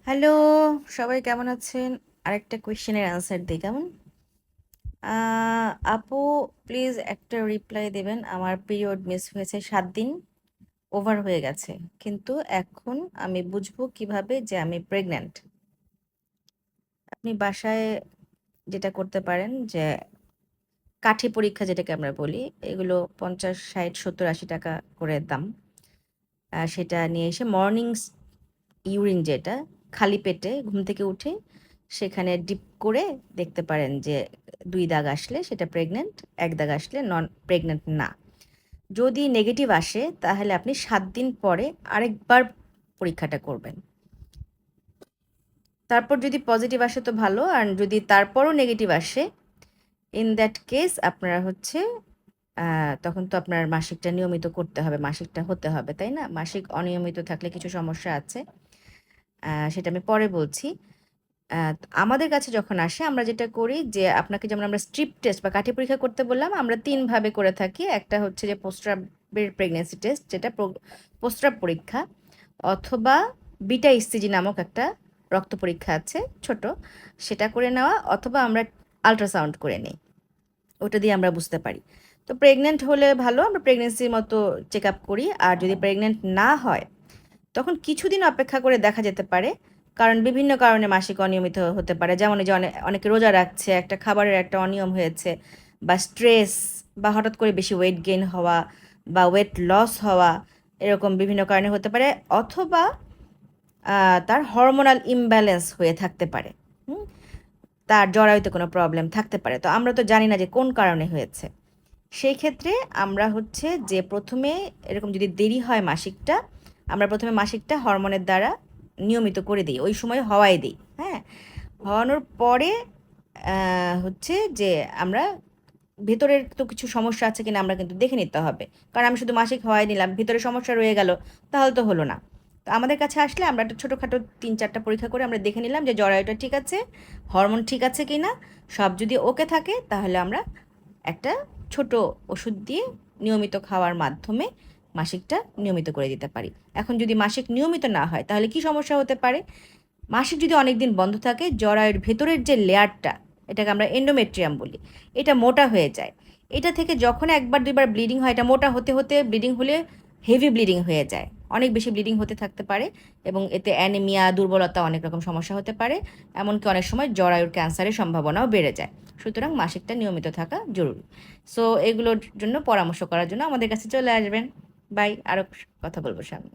Hello, সবাই কেমন আছেন? আরেকটা কোয়েশ্চেনের অ্যান্সার দিই কেমন? আপু প্লিজ একটা রিপ্লাই দেবেন। আমার পিরিয়ড মিস হয়েছে 7 দিন ওভার হয়ে গেছে, কিন্তু এখন আমি বুঝবো কিভাবে যে আমি প্রেগন্যান্ট। আপনি বাসায় যেটা করতে পারেন যে কাঠি পরীক্ষা যেটাকে আমরা বলি, এগুলো 50, 60, 70, 80 টাকা করে দাম। সেটা নিয়ে এসে মর্নিং ইউরিন যেটা খালি পেটে ঘুম থেকে উঠে সেখানে ডিপ করে দেখতে পারেন যে 2 দাগ আসলে সেটা প্রেগনেন্ট, 1 দাগ আসলে নন প্রেগনেন্ট না। যদি নেগেটিভ আসে তাহলে আপনি 7 দিন পরে আরেকবার পরীক্ষাটা করবেন। তারপর যদি পজিটিভ আসে তো ভালো, আর যদি তারপরও নেগেটিভ আসে ইন দ্যাট কেস আপনারা হচ্ছে তখন তো আপনার মাসিকটা নিয়মিত করতে হবে, মাসিকটা হতে হবে, তাই না? মাসিক অনিয়মিত থাকলে কিছু সমস্যা আছে, সেটা আমি পরে বলছি। আমাদের কাছে যখন আসে আমরা যেটা করি যে আপনাকে যেমন আমরা স্ট্রিপ টেস্ট বা কাঠি পরীক্ষা করতে বললাম, আমরা 3 ভাবে করে থাকি। একটা হচ্ছে যে প্রস্রাবের প্রেগন্যান্সি টেস্ট, যেটা প্রস্রাব পরীক্ষা, অথবা বিটা ইসিজি নামক একটা রক্ত পরীক্ষা আছে ছোট, সেটা করে নেওয়া, অথবা আমরা আল্ট্রাসাউন্ড করে নিই, ওটা দিয়ে আমরা বুঝতে পারি। তো প্রেগনেন্ট হলে ভালো, আমরা প্রেগনেন্সির মতো চেক আপ করি। আর যদি প্রেগনেন্ট না হয় তখন কিছুদিন অপেক্ষা করে দেখা যেতে পারে, কারণ বিভিন্ন কারণে মাসিক অনিয়মিত হতে পারে। যেমন এই যে অনেকে রোজা রাখছে, একটা খাবারের একটা অনিয়ম হয়েছে, বা স্ট্রেস, বা হঠাৎ করে বেশি ওয়েট গেইন হওয়া, বা ওয়েট লস হওয়া, এরকম বিভিন্ন কারণে হতে পারে। অথবা তার হরমোনাল ইমব্যালেন্স হয়ে থাকতে পারে। হুম, তার জরায়ুতে কোনো প্রবলেম থাকতে পারে, তো আমরা তো জানি না যে কোন কারণে হয়েছে। সেই ক্ষেত্রে আমরা হচ্ছে যে প্রথমে এরকম যদি দেরি হয় মাসিকটা, আমরা প্রথমে মাসিকটা হরমোনের দ্বারা নিয়মিত করে দিই, ওই সময় হওয়াই দিই। হ্যাঁ, হওয়ানোর পরে হচ্ছে যে আমরা ভেতরের তো কিছু সমস্যা আছে কিনা আমরা কিন্তু দেখে নিতে হবে। কারণ আমি শুধু মাসিক হওয়াই নিলাম, ভিতরে সমস্যা রয়ে গেল, তাহলে তো হলো না। তো আমাদের কাছে আসলে আমরা একটা ছোটোখাটো 3-4টা পরীক্ষা করে আমরা দেখে নিলাম যে জরায়ুটা ঠিক আছে, হরমোন ঠিক আছে কিনা। সব যদি ওকে থাকে তাহলে আমরা একটা ছোট ওষুধ দিয়ে নিয়মিত খাওয়ার মাধ্যমে মাসিকটা নিয়মিত করে দিতে পারি। এখন যদি মাসিক নিয়মিত না হয় তাহলে কি সমস্যা হতে পারে? মাসিক যদি অনেক দিন বন্ধ থাকে, জরায়ুর ভেতরের যে লেয়ারটা, এটাকে আমরা এন্ডোমেট্রিয়াম বলি, এটা মোটা হয়ে যায়। এটা থেকে যখন 1-2বার ব্লিডিং হয়, এটা মোটা হতে হতে ব্লিডিং হলে হেভি ব্লিডিং হয়ে যায়, অনেক বেশি ব্লিডিং হতে থাকতে পারে, এবং এতে অ্যানিমিয়া, দুর্বলতা, অনেক রকম সমস্যা হতে পারে। এমনকি অনেক সময় জরায়ুর ক্যান্সারের সম্ভাবনাও বেড়ে যায়। সুতরাং মাসিকটা নিয়মিত থাকা জরুরি। সো এগুলোর জন্য পরামর্শ করার জন্য আমাদের কাছে চলে আসবেন। বাই, আরও কথা বলবো সামনে।